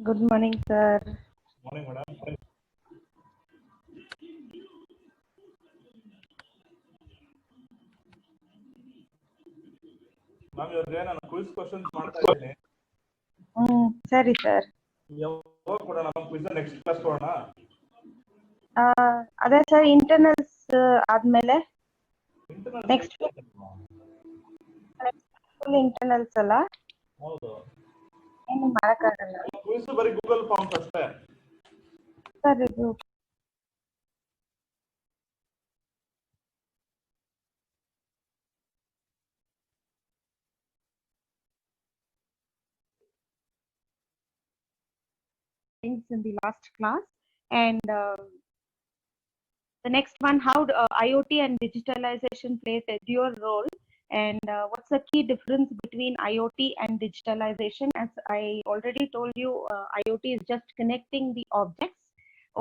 Good morning, sir. Morning, madam. Ma'am, ಇವರಿಗೆ ನಾನು quiz questions ಮಾಡ್ತಾ ಇದ್ದೀನಿ. ಸರಿ ಸರ್. ಯಾವಾಗ ಕೊಡೋಣ ಮ್ಯಾಮ್ ಕ್ವಿಜ್ ನೆಕ್ಸ್ಟ್ ಕ್ಲಾಸ್ ಕೊಡೋಣ? ಅದೇ ಸರ್ ಇಂಟರ್ನಲ್ಸ್ ಆದ್ಮೇಲೆ ನೆಕ್ಸ್ಟ್ ಫುಲ್ ಇಂಟರ್ನಲ್ಸ್ ಅಲ್ಲ, ಹೌದು. ಏನು ಮಾಡಕ್ಕಾಗಲ್ಲ ಕ್ವಿಜ್ ಬರೀ ಗೂಗಲ್ ಫಾರ್ಮ್ಸ್ ಅಷ್ಟೇ. ಸರ್. ಇದು things in the last class, and the next one, how IoT and digitalization plays a dual role, and what's the key difference between IoT and digitalization? As I already told you, IoT is just connecting the objects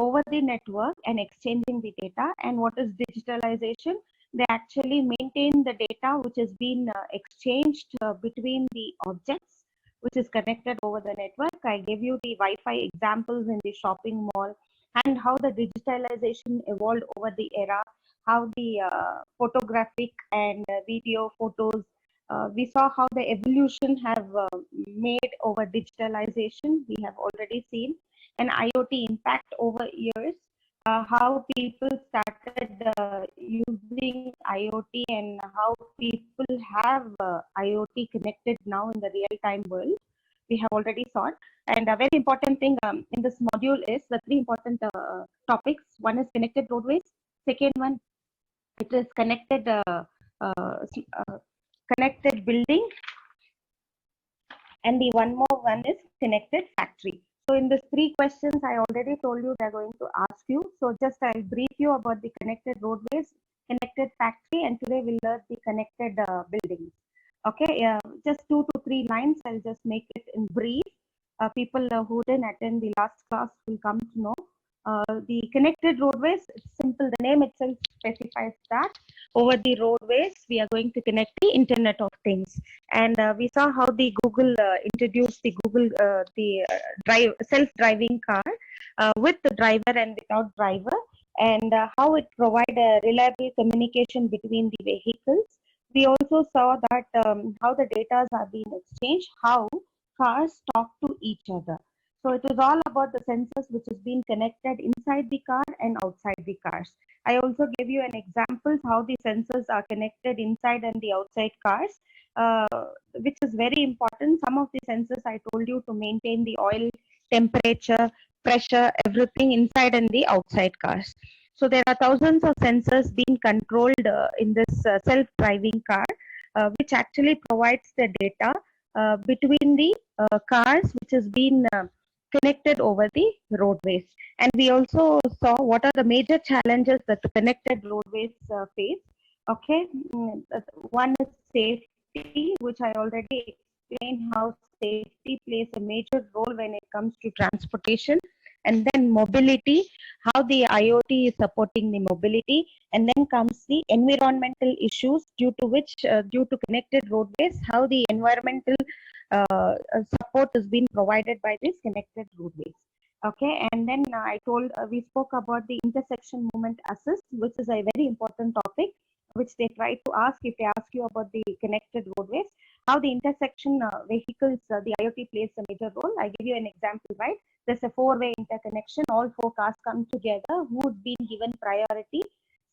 over the network and exchanging the data. And what is digitalization? They actually maintain the data which has been exchanged between the objects which is connected over the network. I gave you the Wi-Fi examples in the shopping mall, and how the digitalization evolved over the era, how the photographic and video photos, we saw how the evolution have made over digitalization. We have already seen an IoT impact over years, how people started using IoT, and how people have IoT connected now in the real time world. We have already saw it. And a very important thing in this module is the three important topics. One is connected roadways. Second one, it is connected building. And the one more one is connected factory. So in these three questions, I already told you they're going to ask you. So just I'll brief you about the connected roadways, connected factory, and today we'll learn the connected buildings. Okay, just 2 to 3 lines. I'll just make it in brief. People who didn't attend the last class will come to know. The connected roadways, it's simple. The name itself specifies that over the roadways, we are going to connect the Internet of Things. And we saw how the Google introduced the self-driving car with the driver and without driver, and how it provide a reliable communication between the vehicles. We also saw that how the data are being exchanged, how cars talk to each other. So it is all about the sensors which is being connected inside the car and outside the cars. I also gave you an example how the sensors are connected inside and the outside cars, uh, which is very important. Some of the sensors I told you to maintain the oil, temperature, pressure, everything inside and the outside cars. So there are thousands of sensors being controlled in this self-driving car, which actually provides the data between the cars which has been connected over the roadways. And we also saw what are the major challenges that the connected roadways face. Okay, one is safety, which I already explained how safety plays a major role when it comes to transportation. And then mobility, how the IoT is supporting the mobility. And then comes the environmental issues, due to which, due to connected roadways, how the environmental support is being provided by these connected roadways. Okay, and then I told we spoke about the intersection movement assist, which is a very important topic, which they try to ask if they ask you about the connected roadways, how the intersection vehicles, the IoT plays a major role. I give you an example, right? There's a four-way interconnection. All four cars come together, who would be given priority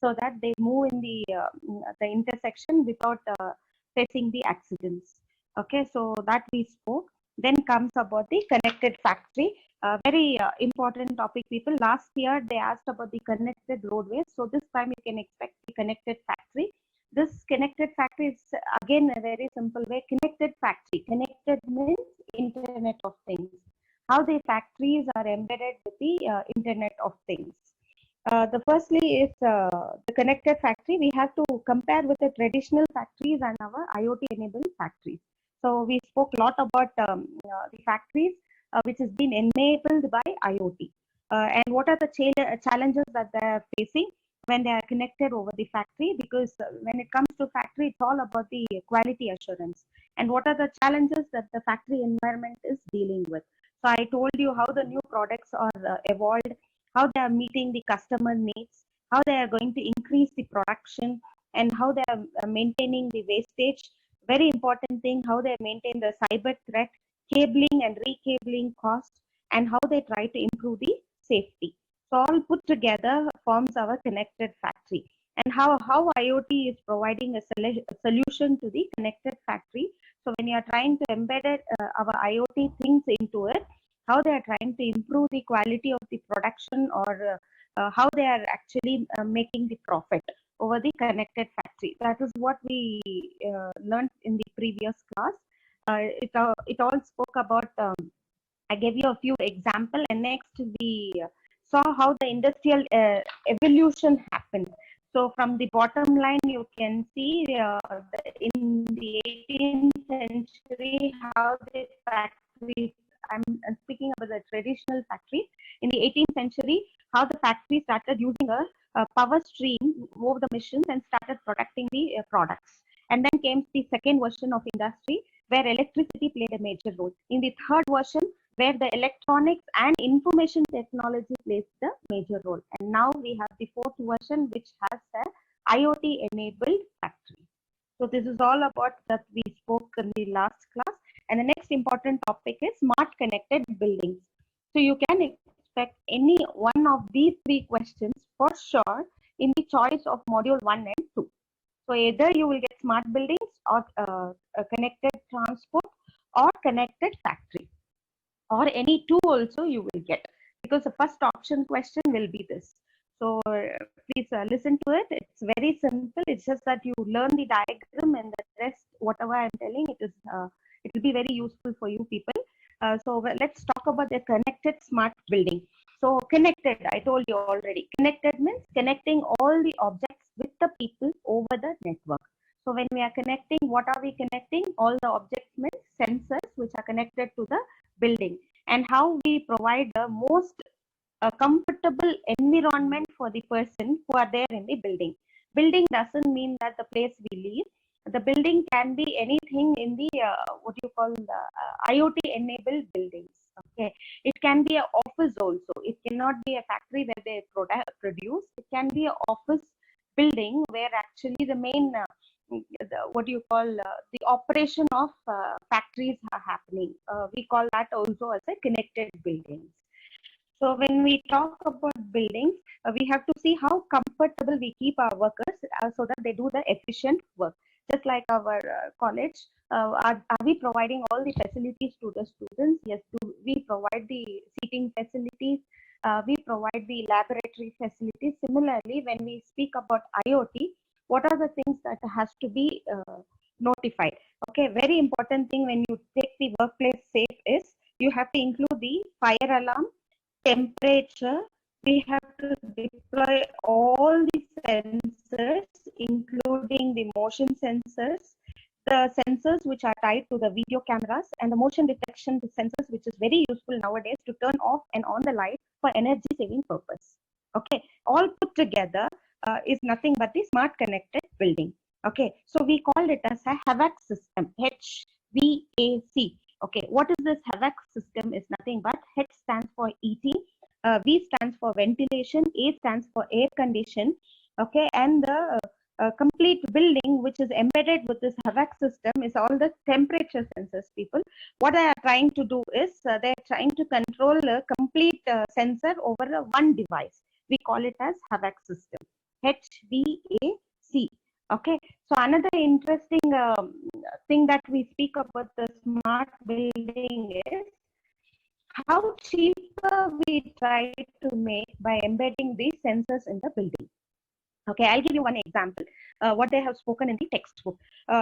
so that they move in the intersection without facing the accidents. Okay, so that we spoke. Then comes about the connected factory. Very important topic, people. Last year they asked about the connected roadways. So this time you can expect the connected factory. This connected factory is again a very simple way. Connected factory. Connected means Internet of Things. How the factories are embedded with the Internet of Things. The firstly is the connected factory. We have to compare with the traditional factories and our IoT enabled factories. So we spoke a lot about the factories which has been enabled by IoT. And what are the challenges that they are facing when they are connected over the factory? Because when it comes to factory, it's all about the quality assurance. And what are the challenges that the factory environment is dealing with? So I told you how the new products are evolved, how they are meeting the customer needs, how they are going to increase the production, and how they are maintaining the wastage. Very important thing, how they maintain the cyber threat, cabling and recabling costs, and how they try to improve the safety. So all put together forms our connected factory. And how IoT is providing a solution to the connected factory. So when you are trying to embed our IoT things into it, how they are trying to improve the quality of the production, or how they are actually making the profit over the connected factory. That is what we learned in the previous class. It all spoke about, I gave you a few examples, and next we saw how the industrial evolution happened. So from the bottom line, you can see in the 18th century how the factories, I'm speaking about the traditional factory. In the 18th century, how the factory started using a power stream over the machines and started protecting the products. And then came the second version of industry, where electricity played a major role. In the third version, where the electronics and information technology plays the major role. And now we have the fourth version, which has the IoT enabled factory. So this is all about that we spoke in the last class. And the next important topic is smart connected buildings. So you can expect any one of these three questions for sure in the choice of module 1 and 2. So either you will get smart buildings, or connected transport, or connected factory, or any two also you will get, because the first option question will be this. So please listen to it. It's very simple. It's just that you learn the diagram, and the rest, whatever I'm telling, it will be very useful for you people. So let's talk about the connected smart building. So connected, I told you already. Connected means connecting all the objects with the people over the network. So when we are connecting, what are we connecting? All the objects means sensors which are connected to the building, and how we provide the most comfortable environment for the person who are there in the building. Building doesn't mean that the place we live. The building can be anything in the what you call the IoT enabled buildings. Okay, it can be an office also. It cannot be a factory where they produce. It can be an office building where actually the main what you call the operation of factories are happening. We call that also as a connected buildings. So when we talk about buildings, we have to see how comfortable we keep our workers so that they do the efficient work. Just like our college, are we providing all the facilities to the students? Yes. Do we provide the seating facilities? We provide the laboratory facilities. Similarly, when we speak about IoT, what are the things that has to be notified? Okay, very important thing when you take the workplace safe is you have to include the fire alarm, temperature. We have to deploy all the sensors, including the motion sensors, the sensors which are tied to the video cameras, and the motion detection sensors, which is very useful nowadays to turn off and on the light for energy saving purpose. Okay, all put together is nothing but the smart connected building. Okay, so we call it as a HVAC system, HVAC. Okay, what is this HVAC system? Is nothing but H stands for ET, V stands for ventilation, A stands for air condition. Okay, and the complete building which is embedded with this HVAC system is all the temperature sensors. People, what they are trying to do is they are trying to control a complete sensor over one device. We call it as HVAC system, HVAC. Okay, so another interesting thing that we speak about the smart building is how cheaper we try to make by embedding these sensors in the building. Okay, I'll give you one example. What they have spoken in the textbook.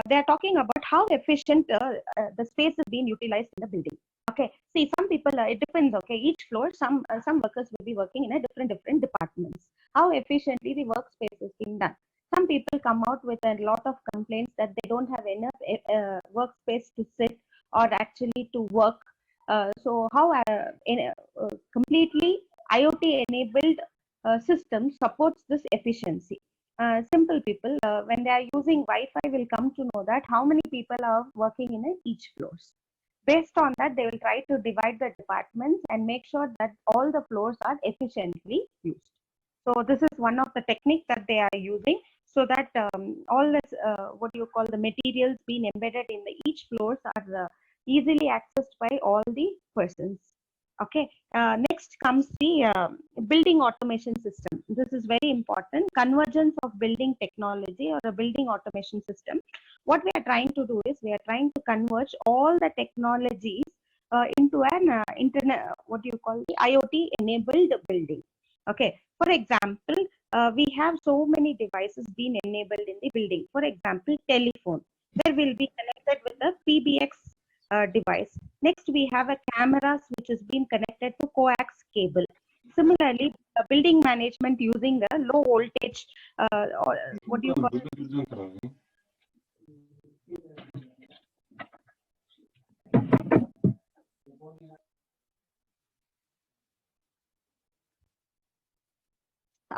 They are talking about how efficient the space is being utilized in the building. Okay, see, some people, it depends. Okay, each floor, some workers will be working in a different departments. How efficiently the workspace is being done. Some people come out with a lot of complaints that they don't have enough workspace to sit or actually to work. So how completely IoT enabled system supports this efficiency. Simple people, when they are using Wi-Fi, will come to know that how many people are working in each floors. Based on that, they will try to divide the departments and make sure that all the floors are efficiently used. So this is one of the techniques that they are using, so that all this, what you call, the materials being embedded in the each floors are easily accessed by all the persons. Okay. Next comes the building automation system. This is very important. Convergence of building technology or a building automation system. What we are trying to do is we are trying to converge all the technologies into an internet, what do you call, the IoT enabled building. Okay. For example, we have so many devices being enabled in the building. For example, telephone. There will be connected with a PBX device. Next, we have a cameras which is being connected to coax cable. Similarly, building management using a low voltage, or what do you call?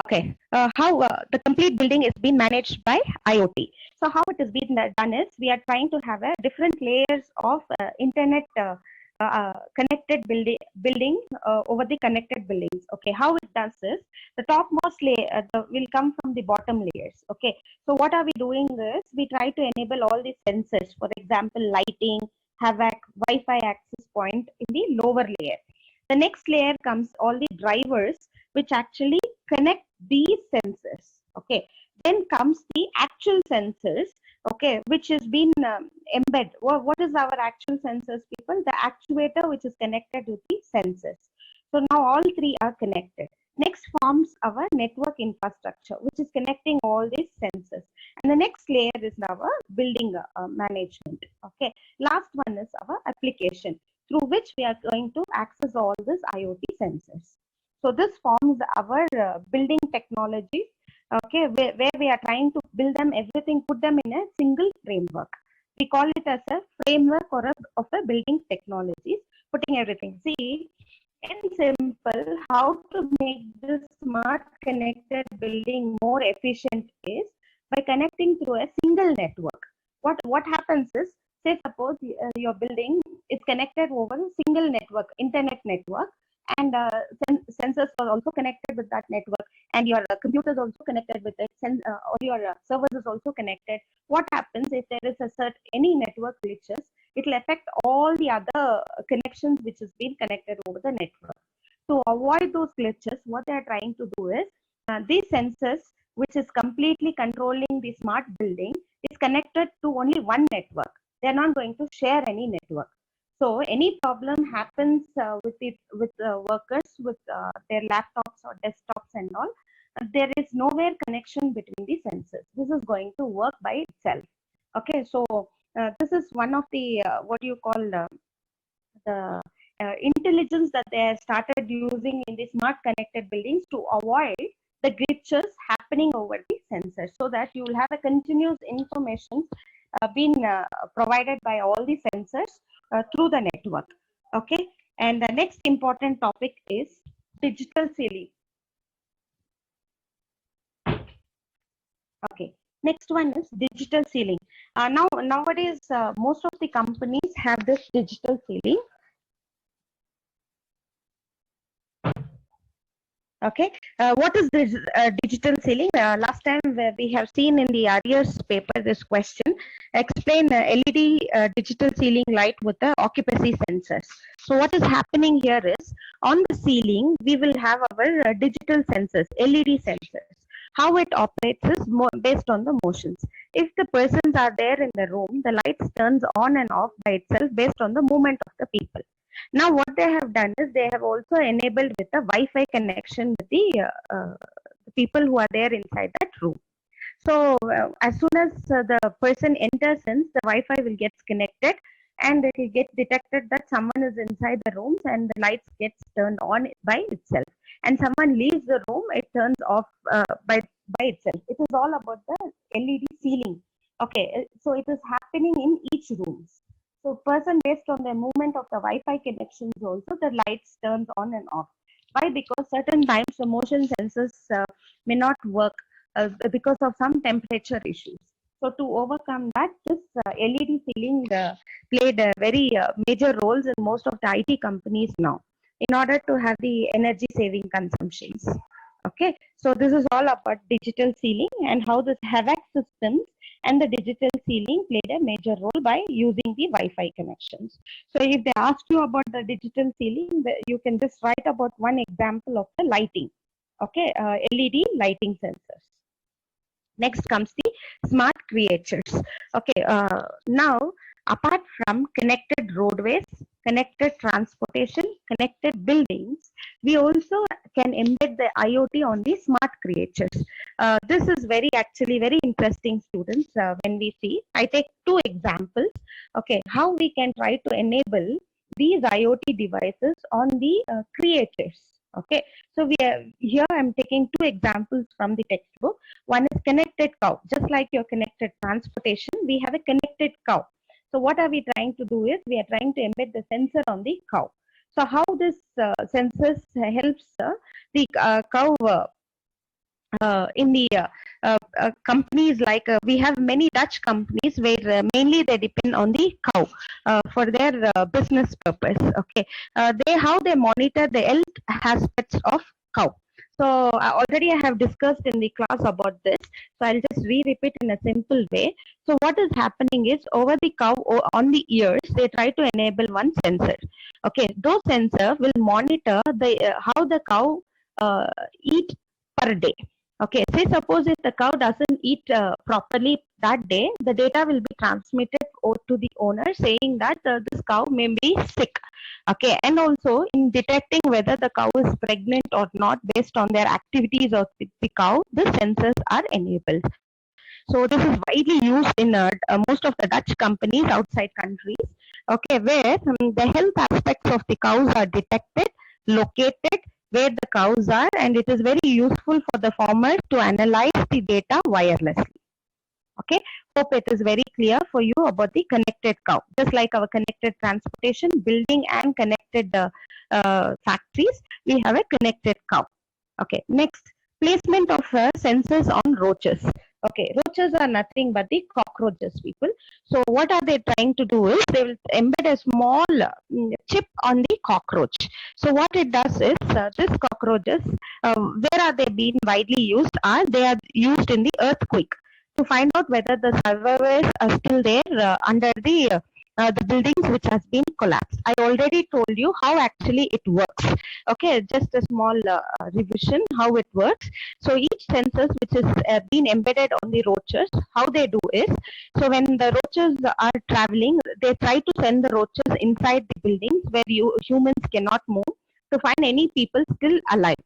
Okay, how the complete building is being managed by IoT. So how it is being done is we are trying to have a different layers of internet connected building over the connected buildings. Okay, how it does is the topmost layer will come from the bottom layers. Okay, so what are we doing is we try to enable all the sensors, for example, lighting, HVAC, Wi-Fi access point in the lower layer. The next layer comes all the drivers which actually connect these sensors. Okay, then comes the actual sensors, okay, which has been embed. What is our actual sensors, people? The actuator which is connected with the sensors. So now all three are connected. Next forms our network infrastructure, which is connecting all these sensors. And the next layer is our building management. Okay, last one is our application, through which we are going to access all these IoT sensors. So this forms our building technologies, okay, where we are trying to build them, everything, put them in a single framework. We call it as a framework of a building technologies, putting everything. See, in simple, how to make this smart connected building more efficient is by connecting through a single network. What happens is, say suppose your building is connected over a single network, internet network, and sensors are also connected with that network, and your computers also connected with it, or your servers is also connected. What happens if there is any network glitches? It will affect all the other connections which has been connected over the network. To avoid those glitches, what they are trying to do is these sensors, which is completely controlling the smart building, is connected to only one network. They are not going to share any network. So any problem happens with workers with their laptops or desktops and all, there is nowhere connection between the sensors. This is going to work by itself. Okay, so this is one of the what you call the intelligence that they have started using in the smart connected buildings to avoid the glitches happening over the sensors, so that you will have a continuous information being provided by all the sensors through the network. Okay, and the next important topic is digital ceiling. Okay, next one is digital ceiling. Nowadays, most of the companies have this digital ceiling. Okay, what is this digital ceiling? Last time we have seen in the arrears paper this question. Explain LED digital ceiling light with the occupancy sensors. So what is happening here is, on the ceiling we will have our digital sensors, LED sensors. How it operates is based on the motions. If the persons are there in the room, the lights turns on and off by itself based on the movement of the people. Now, what they have done is they have also enabled with a Wi-Fi connection with the people who are there inside that room. So, as soon as the person enters in, the Wi-Fi will get connected, and it will get detected that someone is inside the rooms, and the lights gets turned on by itself. And someone leaves the room, it turns off by itself. It is all about the LED ceiling. Okay, so it is happening in each room. So person, based on the movement of the Wi-Fi connections also, the lights turns on and off. Why? Because certain times the motion sensors may not work because of some temperature issues. So to overcome that, this LED ceiling played very major roles in most of the IT companies now in order to have the energy saving consumptions. Okay, so this is all about digital ceiling and how this HAVAC systems and the digital ceiling played a major role by using the Wi-Fi connections. So if they ask you about the digital ceiling, you can just write about one example of the lighting. Okay, LED lighting sensors. Next comes the smart creatures. Okay, now apart from connected roadways, connected transportation, connected buildings, we also can embed the IoT on the smart creatures. This is actually very interesting, students. When we see, I take two examples. Okay, how we can try to enable these IoT devices on the creators. Okay, so here I'm taking two examples from the textbook. One is connected cow. Just like your connected transportation, we have a connected cow. So what are we trying to do is we are trying to embed the sensor on the cow. So how this sensors helps the cow in the companies like we have many Dutch companies where mainly they depend on the cow for their business purpose. Okay, how they monitor the health aspects of cow. So already I have discussed in the class about this. So I'll just re-repeat in a simple way. So what is happening is over the cow on the ears, they try to enable one sensor. Okay, those sensor will monitor the how the cow eat per day. Okay, say suppose if the cow doesn't eat properly that day, the data will be transmitted to the owner saying that this cow may be sick. Okay, and also in detecting whether the cow is pregnant or not based on their activities of the cow, the sensors are enabled. So this is widely used in most of the Dutch companies outside countries. Okay, where the health aspects of the cows are detected, located, where the cows are, and it is very useful for the farmers to analyze the data wirelessly. Okay, hope it is very clear for you about the connected cow. Just like our connected transportation, building and connected factories, we have a connected cow. Okay, next, placement of sensors on roaches. Okay, roaches are nothing but the cockroaches, people. So what are they trying to do is they will embed a small chip on the cockroach. So what it does is this cockroaches, where are they being widely used? They are used in the earthquake to find out whether the survivors are still there under the buildings which has been collapsed. I already told you how actually it works. Okay, just a small revision how it works. So each sensors which is been embedded on the roaches, how they do is, so when the roaches are traveling, they try to send the roaches inside the buildings where humans cannot move to find any people still alive.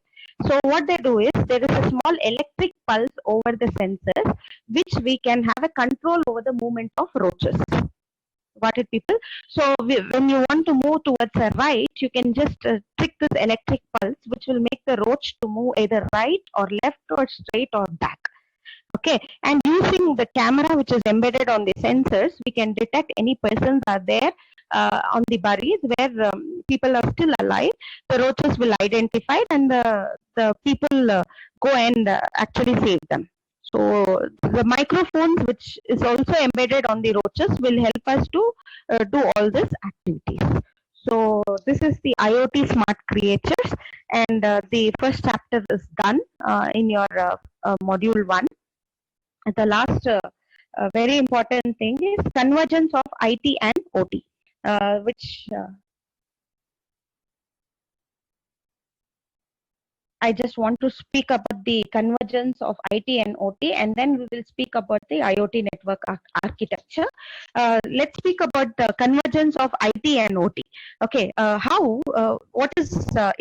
So what they do is there is a small electric pulse over the sensors which we can have a control over the movement of roaches. Got it, people? So when you want to move towards the right, you can just trick this electric pulse which will make the roach to move either right or left or straight or back. Okay, and using the camera which is embedded on the sensors, we can detect any persons are there on the buries where people are still alive. The roaches will identify and the people go and actually save them. So the microphones which is also embedded on the roaches will help us to do all these activities. So this is the IoT smart creatures, and the first chapter is done in your module 1. The last very important thing is convergence of IT and OT, which I just want to speak about the convergence of IT and OT, and then we will speak about the IoT network architecture. Let's speak about the convergence of IT and OT. Okay, what is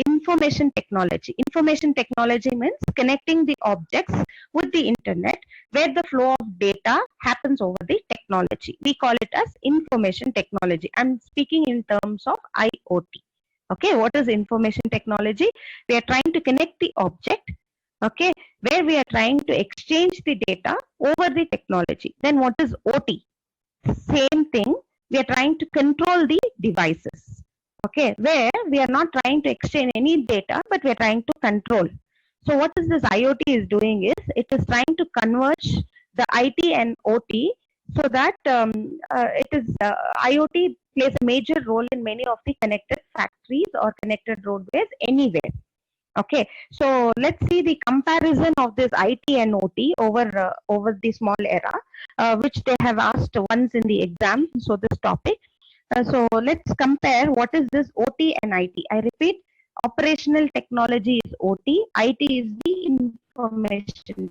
information technology? Information technology means connecting the objects with the internet, where the flow of data happens over the technology. We call it as information technology. I'm speaking in terms of IoT. Okay, what is information technology? We are trying to connect the object, okay, where we are trying to exchange the data over the technology. Then what is OT? Same thing, we are trying to control the devices, okay, where we are not trying to exchange any data, but we are trying to control. So what is this IoT is doing is, it is trying to converge the IT and OT, so that IoT plays a major role in many of the connected factories or connected roadways anywhere. Okay, so let's see the comparison of this IT and OT over the small era, which they have asked once in the exam. So this topic. So let's compare what is this OT and IT. I repeat, operational technology is OT, IT is the information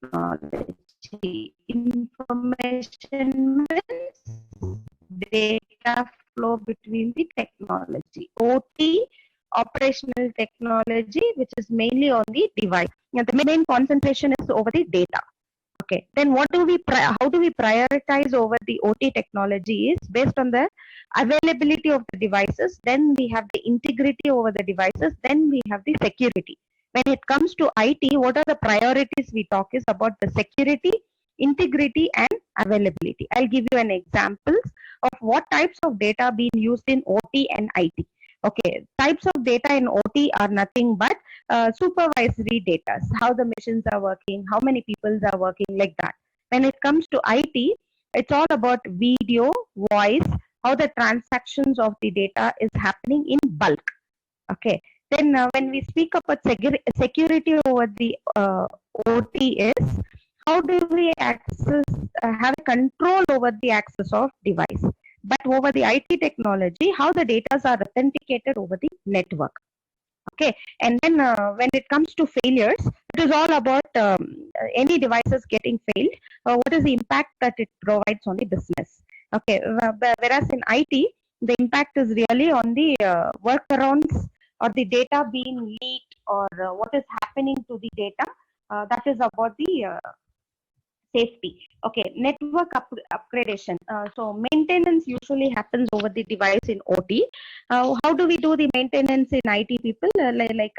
technology. Information means data flow between the technology. OT, operational technology, which is mainly on the device. Now, the main concentration is over the data. Okay, then how do we prioritize over the OT technology is based on the availability of the devices, then we have the integrity over the devices, then we have the security. When it comes to IT, what are the priorities we talk is about the security, integrity and availability. I'll give you an examples of what types of data being used in OT and IT. Okay, types of data in OT are nothing but supervisory data, how the machines are working, how many people are working, like that. When it comes to IT, it's all about video, voice, how the transactions of the data is happening in bulk. Okay, then when we speak about security over the OT is how do we access, have control over the access of device. But over the IT technology, how the data are authenticated over the network. Okay, and then when it comes to failures, it is all about any devices getting failed. What is the impact that it provides on the business? Okay, whereas in IT, the impact is really on the workarounds or the data being leaked or what is happening to the data. That is about the safety. Okay, network upgradation. So maintenance usually happens over the device in OT. How do we do the maintenance in IT people? Like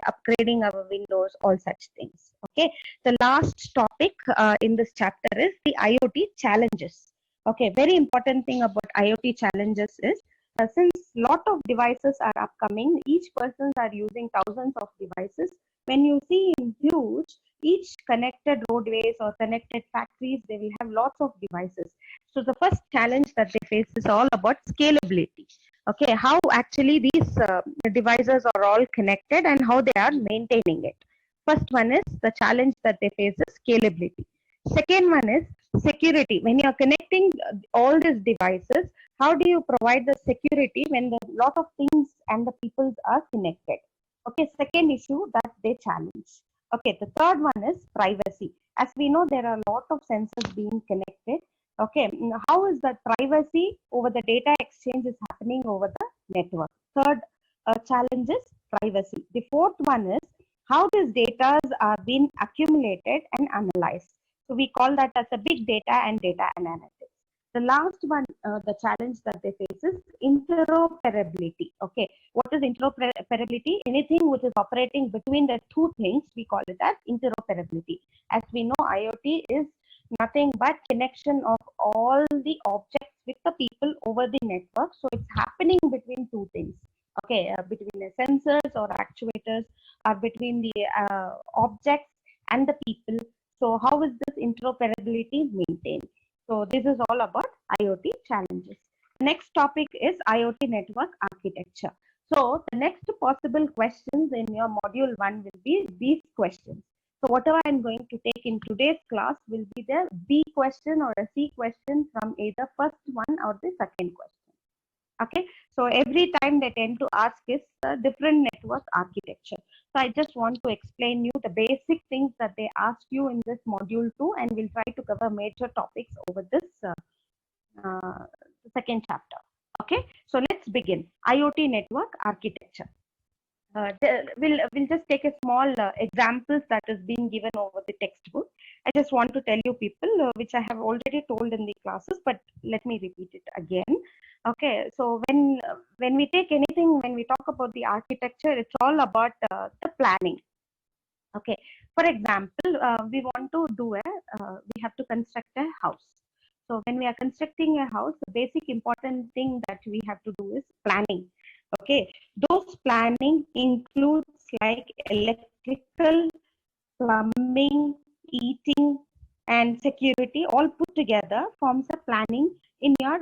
upgrading our Windows, all such things. Okay, the last topic in this chapter is the IoT challenges. Okay, very important thing about IoT challenges is since lot of devices are upcoming, each persons are using thousands of devices. When you see in huge, each connected roadways or connected factories, they will have lots of devices. So the first challenge that they face is all about scalability. Okay, how actually these devices are all connected and how they are maintaining it. First one is the challenge that they face is scalability. Second one is security. When you are connecting all these devices, how do you provide the security when the lot of things and the people are connected? Okay, second issue that they challenge. Okay, the third one is privacy. As we know, there are a lot of sensors being connected. Okay, how is that privacy over the data exchange is happening over the network? Third challenge is privacy. The fourth one is how these data are being accumulated and analyzed. So we call that as a big data and data analytics. The last one, the challenge that they face is interoperability. Okay, what is interoperability? Anything which is operating between the two things, we call it as interoperability. As we know, IoT is nothing but connection of all the objects with the people over the network. So it's happening between two things. Okay, between the sensors or actuators, or between the objects and the people. So how is this interoperability maintained? So this is all about IoT challenges. Next topic is IoT network architecture. So the next possible questions in your module 1 will be these questions. So whatever I'm going to take in today's class will be the B question or a C question from either first one or the second question. Okay, so every time they tend to ask is a different network architecture. So I just want to explain you the basic things that they asked you in this module 2, and we'll try to cover major topics over this second chapter. Okay, so let's begin. IoT network architecture. We'll just take a small examples that is being given over the textbook. I just want to tell you people which I have already told in the classes, but let me repeat it again. Okay, so when we take anything, when we talk about the architecture, it's all about the planning. Okay, for example, we want to do we have to construct a house. So when we are constructing a house, the basic important thing that we have to do is planning. Okay, those planning includes like electrical, plumbing, heating, and security all put together forms a planning in your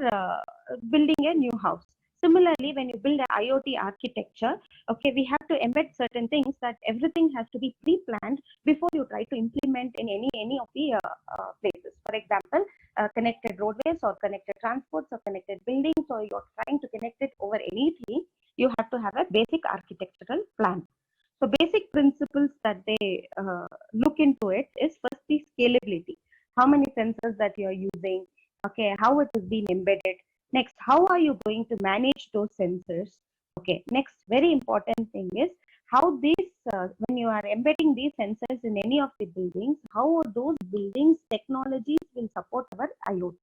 building a new house. Similarly, when you build an IoT architecture, okay, we have to embed certain things that everything has to be pre-planned before you try to implement in any of the places. For example, connected roadways or connected transports or connected buildings, or you're trying to connect it over anything, you have to have a basic architectural plan. So basic principles that they look into it is first the scalability. How many sensors that you're using, okay, how it is being embedded. Next, how are you going to manage those sensors? Okay, next, very important thing is how these, when you are embedding these sensors in any of the buildings, how those buildings technologies will support our IoT.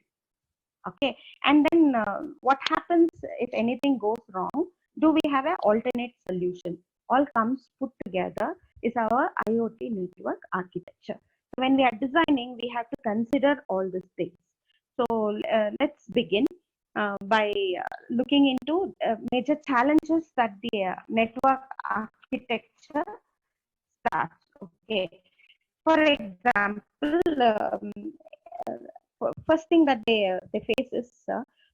Okay, and then what happens if anything goes wrong? Do we have an alternate solution? All comes put together is our IoT network architecture. So when we are designing, we have to consider all these things. So let's begin by looking into major challenges that the network architecture starts. Okay, for example, first thing that they face is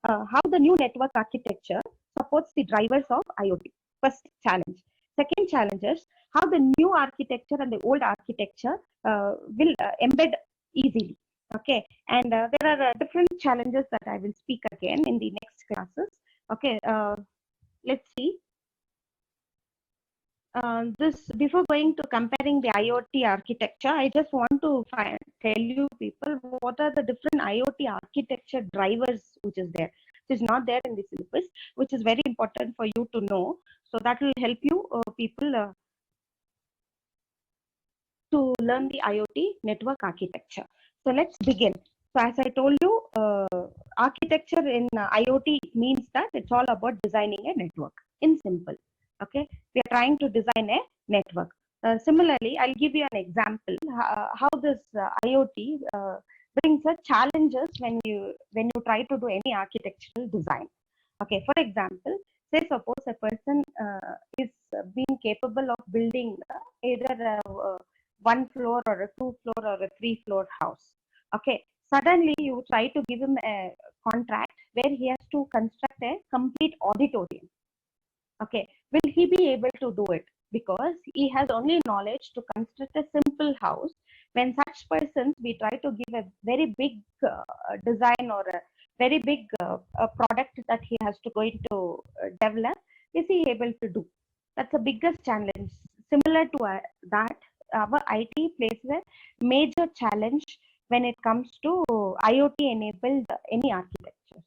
how the new network architecture supports the drivers of IoT. First challenge. Second challenge is how the new architecture and the old architecture will embed easily. Okay, and there are different challenges that I will speak again in the next classes. Okay, let's see. This before going to comparing the IoT architecture, I just want to tell you people what are the different IoT architecture drivers which is there. Which is not there in the syllabus, which is very important for you to know. So that will help you people to learn the IoT network architecture. So let's begin. So as I told you, architecture in IoT means that it's all about designing a network in simple. Okay, we are trying to design a network. Similarly, I'll give you an example how this IoT brings a challenges when you try to do any architectural design. Okay, for example, say suppose a person is being capable of building either a one floor or a two floor or a three floor house. Okay, suddenly you try to give him a contract where he has to construct a complete auditorium. Okay, will he be able to do it? Because he has only knowledge to construct a simple house. When such persons, we try to give a very big design or a very big product that he has to go into develop, is he able to do? That's the biggest challenge. Similar to that, our IT places a major challenge when it comes to IoT enabled any architecture.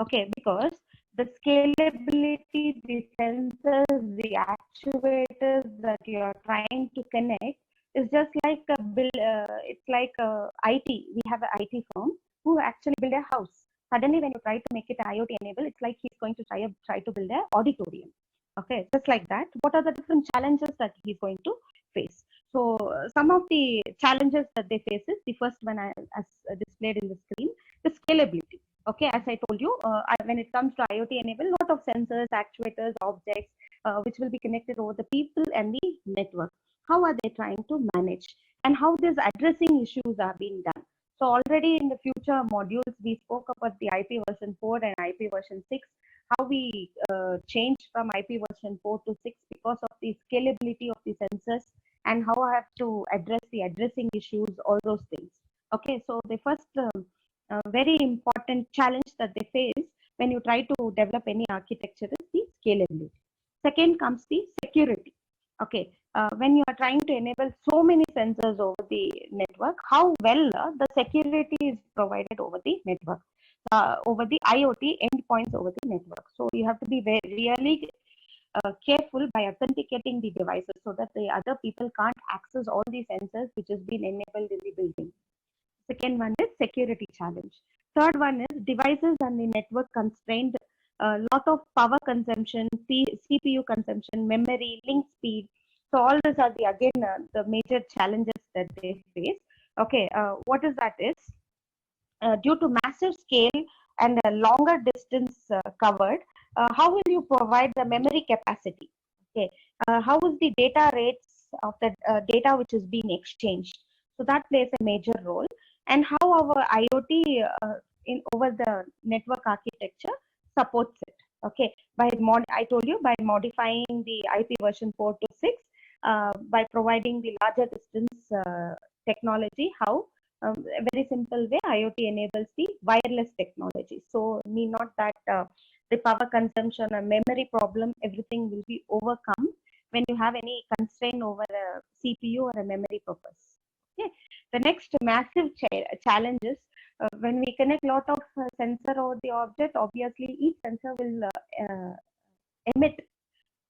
Okay, because the scalability, the sensors, the actuators that you are trying to connect is just like a build. It's like a IT. We have an IT firm who actually build a house. Suddenly, when you try to make it IoT enabled, it's like he's going to try to build an auditorium. Okay, just like that. What are the different challenges that he's going to face? So, some of the challenges that they face is the first one, as displayed in the screen, the scalability. Okay, as I told you, when it comes to IoT enable, lot of sensors, actuators, objects, which will be connected over the people and the network. How are they trying to manage, and how these addressing issues are being done? So already in the future modules, we spoke about the IP version 4 and IP version 6, how we changed from IP version 4 to 6 because of the scalability of the sensors, and how I have to address the addressing issues, all those things. Okay, so the first very important challenge that they face when you try to develop any architecture is the scalability. Second comes the security. Okay, when you are trying to enable so many sensors over the network, how well the security is provided over the network, over the IoT endpoints over the network. So you have to be really careful by authenticating the devices so that the other people can't access all the sensors which has been enabled in the building. Second one is security challenge. Third one is devices and the network constrained, a lot of power consumption, CPU consumption, memory, link speed. So all these are the again the major challenges that they face. Okay, what is that is due to massive scale and a longer distance covered, how will you provide the memory capacity? Okay, how is the data rates of the data which is being exchanged? So that plays a major role. and how our IoT in over the network architecture supports it. Okay, I told you, by modifying the IP version 4 to 6, by providing the larger distance technology, how a very simple way IoT enables the wireless technology. So need not that the power consumption or memory problem, everything will be overcome when you have any constraint over a CPU or a memory purpose. Okay. The next massive challenge is when we connect lot of sensor over the object, obviously each sensor will emit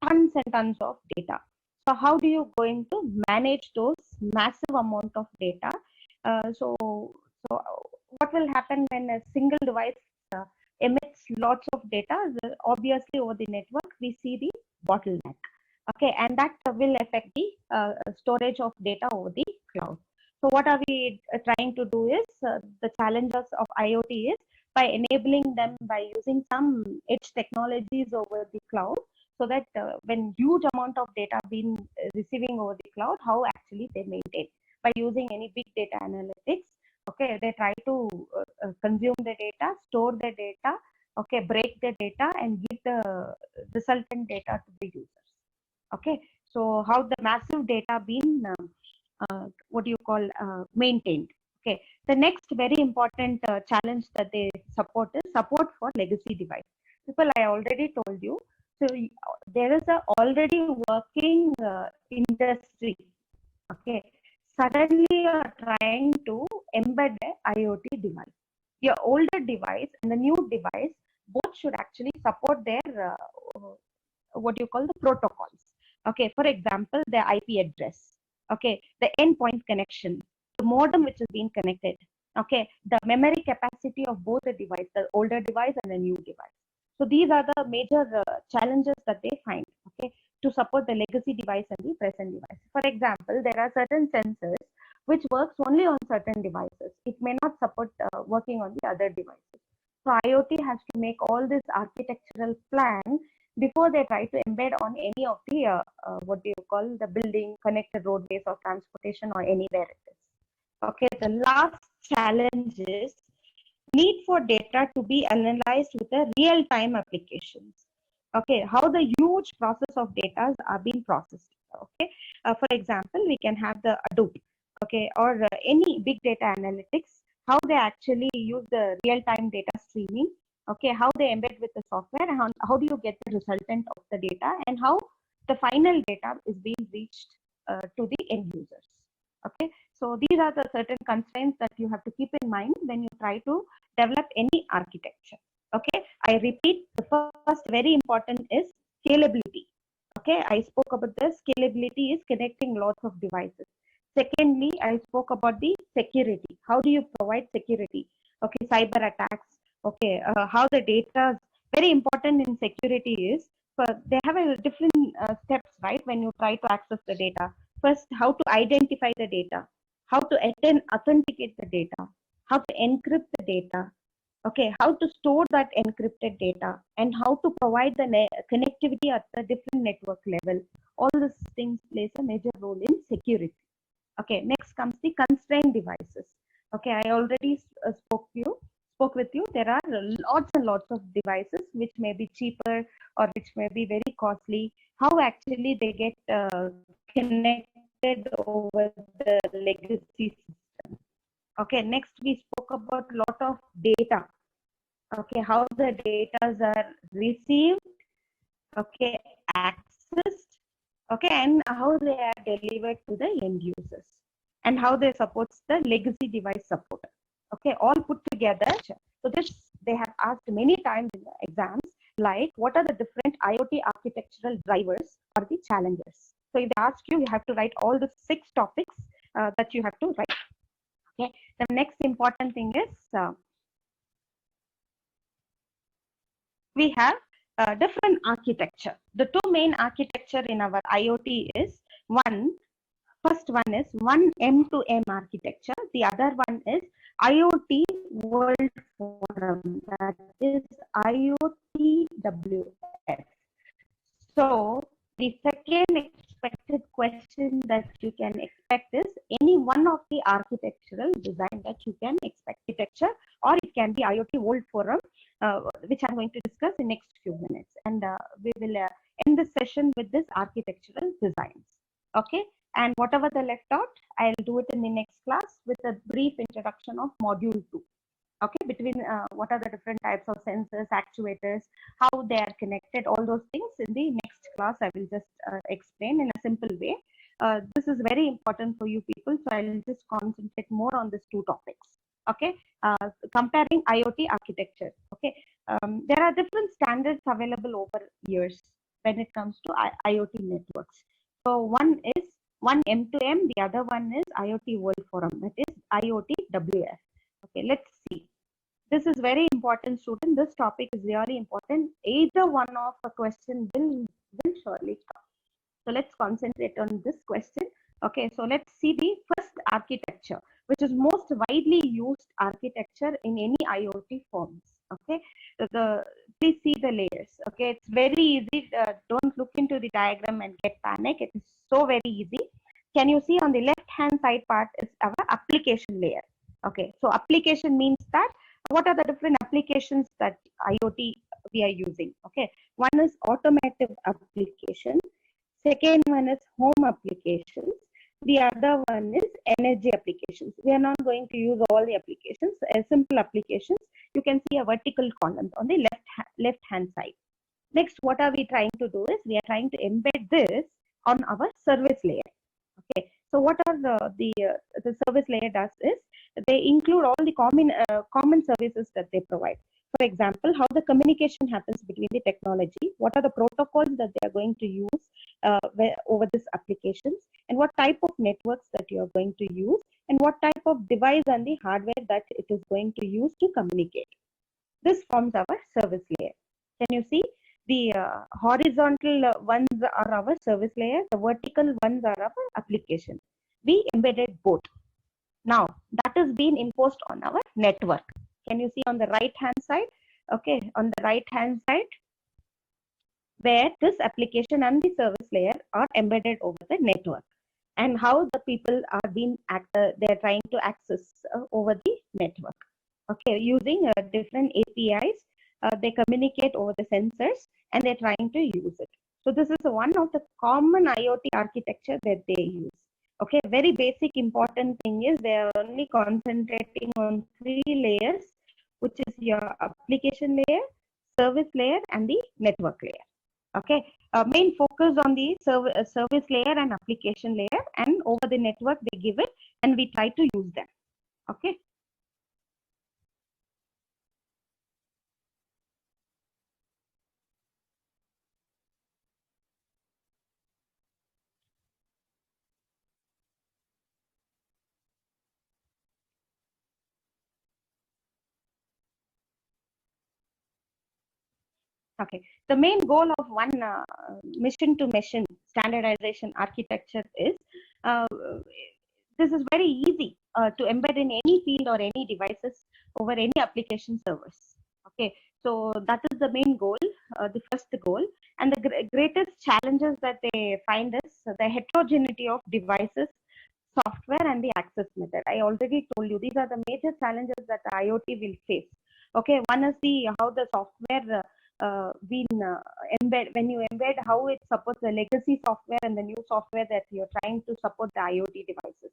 tons and tons of data. So how do you going to manage those massive amount of data? So what will happen when a single device emits lots of data? Obviously over the network we see the bottleneck. Okay, and that will affect the storage of data over the cloud. So what are we trying to do is the challenges of IoT is by enabling them by using some edge technologies over the cloud, so that when huge amount of data being receiving over the cloud, how actually they maintain by using any big data analytics. Okay, they try to consume the data, store the data, okay, break the data and give the resultant data to the users. Okay, so how the massive data being what do you call maintained. Okay, the next very important challenge that they support is support for legacy device. People, I already told you, so there is a already working industry. Okay, suddenly you are trying to embed a IoT device. Your older device and the new device both should actually support their what you call the protocols. Okay, for example, the IP address. Okay, the endpoint connection, the modem which is being connected. Okay, the memory capacity of both the device, the older device and the new device. So these are the major challenges that they find. Okay, to support the legacy device and the present device. For example, there are certain sensors which works only on certain devices. It may not support working on the other devices. So IoT has to make all this architectural plan before they try to embed on any of the what do you call the building, connected roadways or transportation or anywhere it is. Okay, the last challenge is need for data to be analyzed with the real-time applications. Okay, how the huge process of data are being processed. Okay, for example, we can have the Hadoop, okay, or any big data analytics, how they actually use the real-time data streaming. Okay, how they embed with the software, and how do you get the resultant of the data, and how the final data is being reached to the end users. Okay, so these are the certain constraints that you have to keep in mind when you try to develop any architecture. Okay, I repeat, the first very important is scalability. Okay, I spoke about the scalability is connecting lots of devices. Secondly, I spoke about the security. How do you provide security? Okay, cyber attacks. Okay, how the data, very important in security is, they have a different steps, right? When you try to access the data, first, how to identify the data, how to authenticate the data, how to encrypt the data, okay, how to store that encrypted data, and how to provide the connectivity at the different network level. All these things plays a major role in security. Okay, next comes the constrained devices. Okay, I already spoke with you. There are lots and lots of devices which may be cheaper or which may be very costly. How actually they get connected over the legacy system. Okay, next we spoke about lot of data. Okay, how the data are received, okay, accessed, okay, and how they are delivered to the end users, and how they supports the legacy device support. Okay, all put together. So this they have asked many times in the exams, like what are the different IoT architectural drivers or the challenges. So if they ask you, you have to write all the 6 topics that you have to write. Okay, the next important thing is we have different architecture. The 2 main architecture in our IoT is first one is one M2M architecture. The other one is IoT World Forum, that is IoTWF. So the second expected question that you can expect is any one of the architectural design that you can expect, architecture, or it can be IoT World Forum, which I'm going to discuss in next few minutes. And we will end this session with this architectural designs. Okay, and whatever the left out, I'll do it in the next class with a brief introduction of module 2. Okay, between what are the different types of sensors, actuators, how they are connected, all those things in the next class I will just explain in a simple way. This is very important for you people, so I will just concentrate more on these two topics. Okay, comparing IoT architecture. Okay, there are different standards available over years when it comes to IoT networks. So one is one M2M, the other one is IoT World Forum, that is IoT WF. Okay, let's see. This is very important, student. This topic is really important. Either one of a question will surely come. So let's concentrate on this question. Okay, so let's see the first architecture, which is most widely used architecture in any IoT forms. Okay, please see the layers. Okay, it's very easy. Don't look into the diagram and get panic. It is so very easy. Can you see on the left hand side part is our application layer. Okay, so application means that what are the different applications that IoT we are using. Okay, one is automotive application, second one is home applications, the other one is energy applications. We are not going to use all the applications, simple applications. You can see a vertical column on the left hand side. Next, what are we trying to do is we are trying to embed this on our service layer. Okay, so what are the service layer does is they include all the common services that they provide. For example, how the communication happens between the technology, what are the protocols that they are going to use over this applications, and what type of networks that you are going to use, and what type of device and the hardware that it is going to use to communicate. This forms our service layer. Can you see? The horizontal ones are our service layer, the vertical ones are our application. We embedded both. Now that is being imposed on our network. Can you see on the right hand side? Okay, on the right hand side, where this application and the service layer are embedded over the network, and how the people are being they're trying to access over the network. Okay, using different APIs, they communicate over the sensors and they're trying to use it. So this is one of the common IoT architecture that they use. Okay, very basic important thing is they are only concentrating on 3 layers, which is your application layer, service layer, and the network layer. Okay, main focus on the service layer and application layer, and over the network they give it and we try to use them. Okay. Okay, the main goal of one mission to mission standardization architecture is this is very easy to embed in any field or any devices over any application servers. Okay, so that is the main goal, the first goal, and the greatest challenges that they find is the heterogeneity of devices, software, and the access method. I already told you these are the major challenges that the IoT will face. Okay, one is the how the software embed, when you embed how it supports the legacy software and the new software that you're trying to support the IoT devices.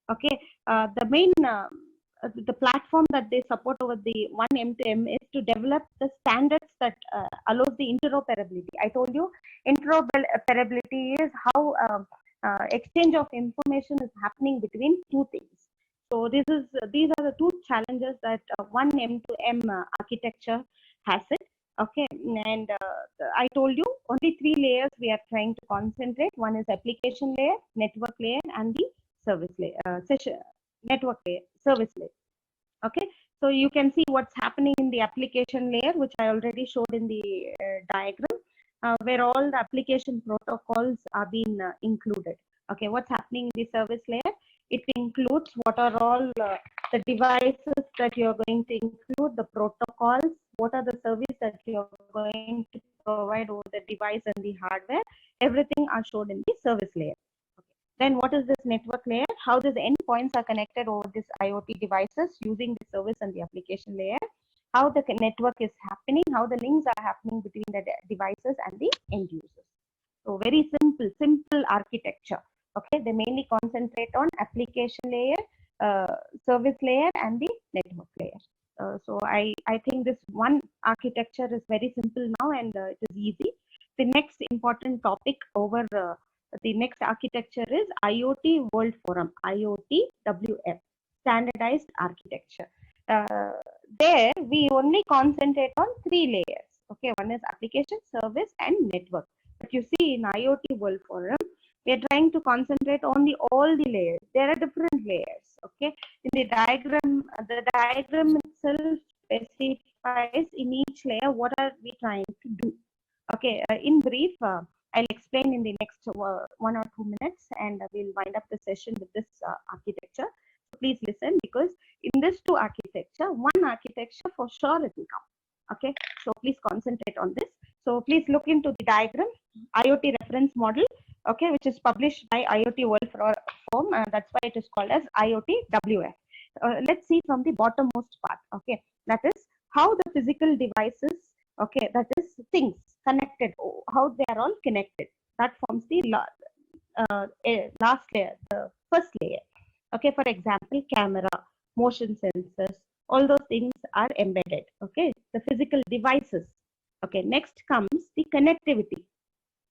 Okay, the main the platform that they support over the one M2M is to develop the standards that allows the interoperability. I told you interoperability is how exchange of information is happening between two things. So these are the two challenges that one M2M architecture has it. Okay, and I told you only 3 layers we are trying to concentrate. One is application layer, network layer, and the service layer, network layer, service layer. Okay, so you can see what's happening in the application layer, which I already showed in the diagram, where all the application protocols are being included. Okay, what's happening in the service layer? It includes what are all the devices that you're going to include, the protocols, what are the services that you're going to provide over the device and the hardware. Everything are shown in the service layer. Okay. Then what is this network layer? How these endpoints are connected over these IoT devices using the service and the application layer. How the network is happening, how the links are happening between the devices and the end users. So very simple architecture. Okay, they mainly concentrate on application layer, service layer, and the network layer. So I think this one architecture is very simple now, and it is easy. The next important topic over the next architecture is IoT World Forum, IoT-WF, standardized architecture. There we only concentrate on three layers. Okay, one is application, service, and network. But you see, in IoT World Forum, we are trying to concentrate on all the layers. There are different layers. Okay, in the diagram itself specifies in each layer what are we trying to do. Okay, in brief, I'll explain in the next 1 or 2 minutes, and we'll wind up the session with this architecture. So please listen, because in this two architecture, one architecture for sure it will come. Okay, so please concentrate on this. So please look into the diagram, IoT reference model, okay, which is published by IoT World Forum. That's why it is called as IoT WF. Let's see from the bottommost part. Okay, that is how the physical devices, okay, that is things connected, how they are all connected. That forms the last layer, the first layer. Okay, for example, camera, motion sensors, all those things are embedded. Okay, the physical devices. Okay, next comes the connectivity.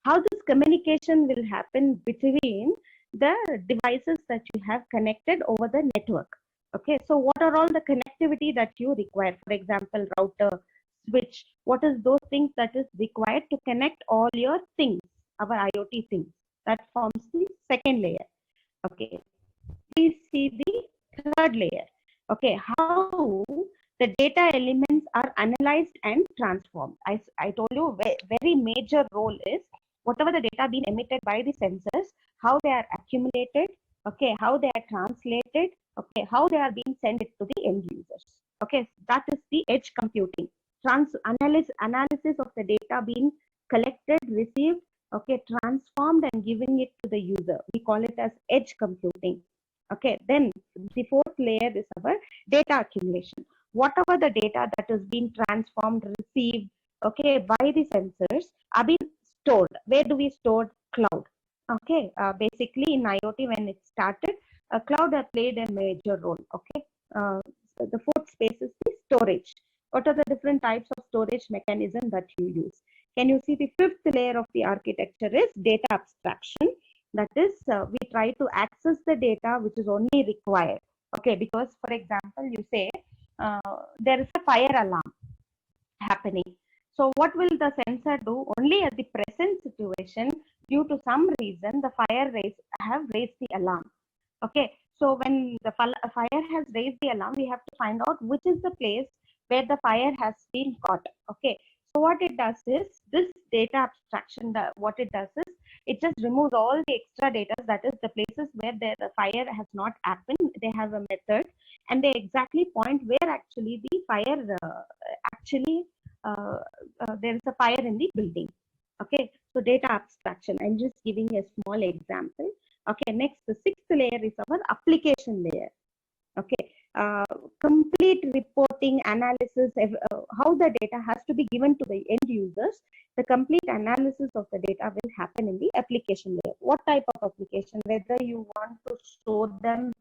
How this communication will happen between the devices that you have connected over the network. Okay, so what are all the connectivity that you require? For example, router, switch. What is those things that is required to connect all your things, our IoT things? That forms the second layer. Okay, please see the third layer. Okay, how the data elements are analyzed and transformed. I told you very major role is whatever the data being emitted by the sensors, how they are accumulated, okay, how they are translated, okay, how they are being sent to the end users. Okay, that is the edge computing. Analysis of the data being collected, received, okay, transformed, and giving it to the user. We call it as edge computing. Okay, then the fourth layer is our data accumulation. Whatever the data that is being transformed, received, okay, by the sensors are being stored. Where do we store? Cloud. Okay, basically in IoT when it started, cloud has played a major role. Okay, so the fourth space is the storage. What are the different types of storage mechanism that you use? Can you see the fifth layer of the architecture is data abstraction? That is, we try to access the data which is only required. Okay, because for example, you say there is a fire alarm happening. So what will the sensor do? Only at the present situation, due to some reason, the have raised the alarm. Okay, so when the fire has raised the alarm, we have to find out which is the place where the fire has been caught. Okay, so what it does is this data abstraction, what it does is it just removes all the extra data, that is the places where the fire has not happened. They have a method and they exactly point where actually the fire there is a fire in the building. Okay, so data abstraction, I'm just giving a small example. Okay, next, the sixth layer is our application layer. Okay, complete reporting, analysis, how the data has to be given to the end users. The complete analysis of the data will happen in the application layer. What type of application? Whether you want to show them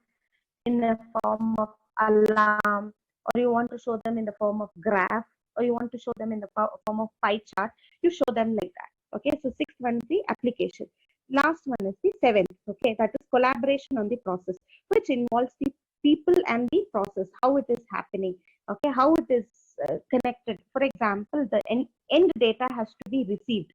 in a form of alarm, or you want to show them in the form of graph, or you want to show them in the form of pie chart, you show them like that. Okay, so sixth one is the application. Last one is the seventh. Okay, that is collaboration on the process, which involves the people and the process, how it is happening. Okay, how it is connected. For example, the end data has to be received.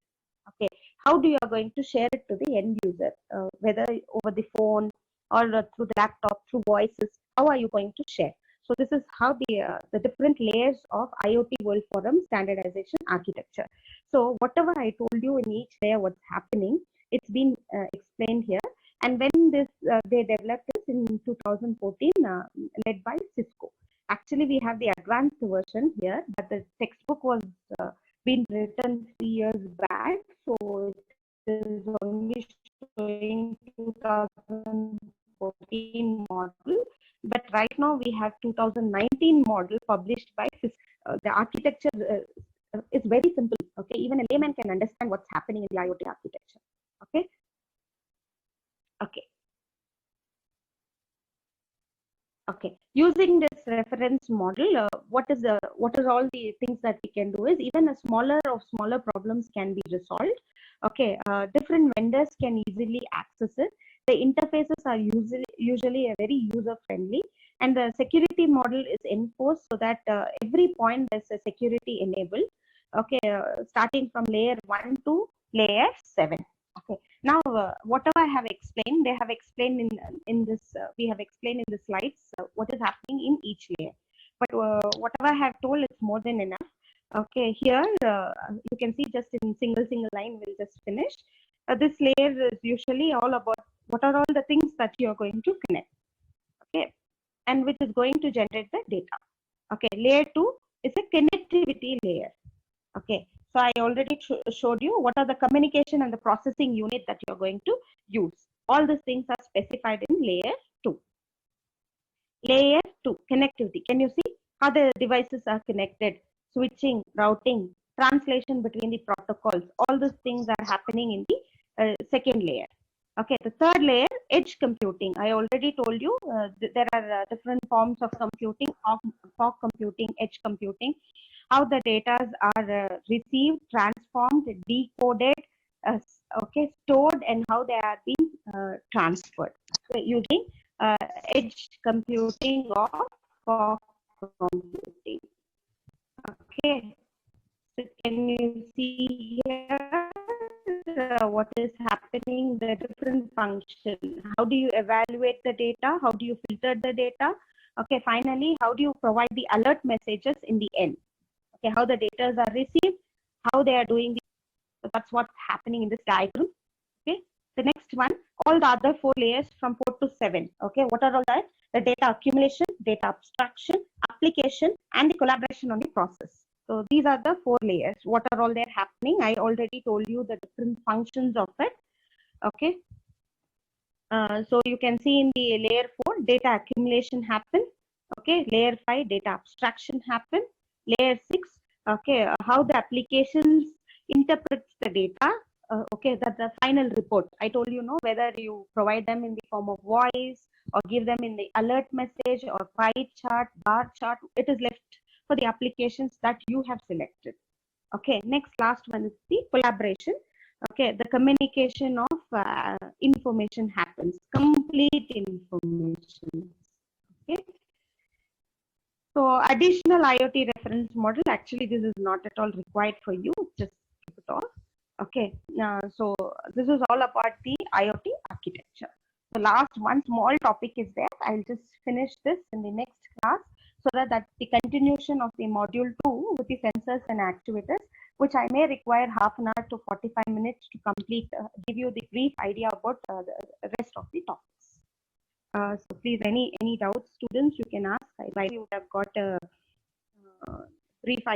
Okay, how do you are going to share it to the end user, whether over the phone or through the laptop, through voices? How are you going to share? So this is how the different layers of IoT World Forum standardization architecture. So whatever I told you in each layer, what's happening, it's been explained here. And when this they developed this in 2014, led by Cisco. Actually, we have the advanced version here, but the textbook was been written 3 years back, so it is only showing 2014 model, but right now we have 2019 model published by the architecture is very simple. Okay, even a layman can understand what's happening in the IoT architecture. Okay. Okay. Okay, using this reference model, what are all the things that we can do is even a smaller problems can be resolved. Okay, different vendors can easily access it. The interfaces are usually a very user friendly, and the security model is enforced so that every point there's a security enabled. Okay, starting from layer 1 to layer 7. Okay, now whatever I have explained, they have explained in this. We have explained in the slides what is happening in each layer. But whatever I have told is more than enough. Okay, here you can see just in single line. We'll just finish. This layer is usually all about what are all the things that you are going to connect. Okay, and which is going to generate the data. Okay, layer 2 is a connectivity layer. Okay, so I already showed you what are the communication and the processing unit that you're going to use. All these things are specified in layer 2. Layer 2, connectivity. Can you see how the devices are connected? Switching, routing, translation between the protocols. All these things are happening in the second layer. Okay, the third layer, edge computing. I already told you there are different forms of computing, fog computing, edge computing, how the data are received, transformed, decoded, okay, stored, and how they are being transferred. So using edge computing or fog computing. Okay, so can you see here what is happening, the different function? How do you evaluate the data? How do you filter the data? Okay, finally, how do you provide the alert messages in the end? Okay, how the data are received, how they are doing. So that's what's happening in this diagram. Okay, the next one, all the other 4 layers from 4 to 7. Okay, what are all that? The data accumulation, data abstraction, application, and the collaboration on the process. So these are the 4 layers. What are all there happening? I already told you the different functions of it. Okay. So you can see in the layer 4, data accumulation happen. Okay, layer 5, data abstraction happen. Layer 6, okay, how the applications interprets the data. Okay, that's the final report. I told you, no, whether you provide them in the form of voice or give them in the alert message or pie chart, bar chart, it is left for the applications that you have selected. Okay, next last one is the collaboration. Okay, the communication of information happens, complete information. Okay, so additional IoT reference model, actually this is not at all required for you, just keep it all. Okay, so this is all about the IoT architecture. The last one small topic is there. I'll just finish this in the next class so that the continuation of the module 2 with the sensors and actuators, which I may require half an hour to 45 minutes to complete, give you the brief idea about the rest of the topics. So please, any doubts, students, you can ask. I you would have got a brief idea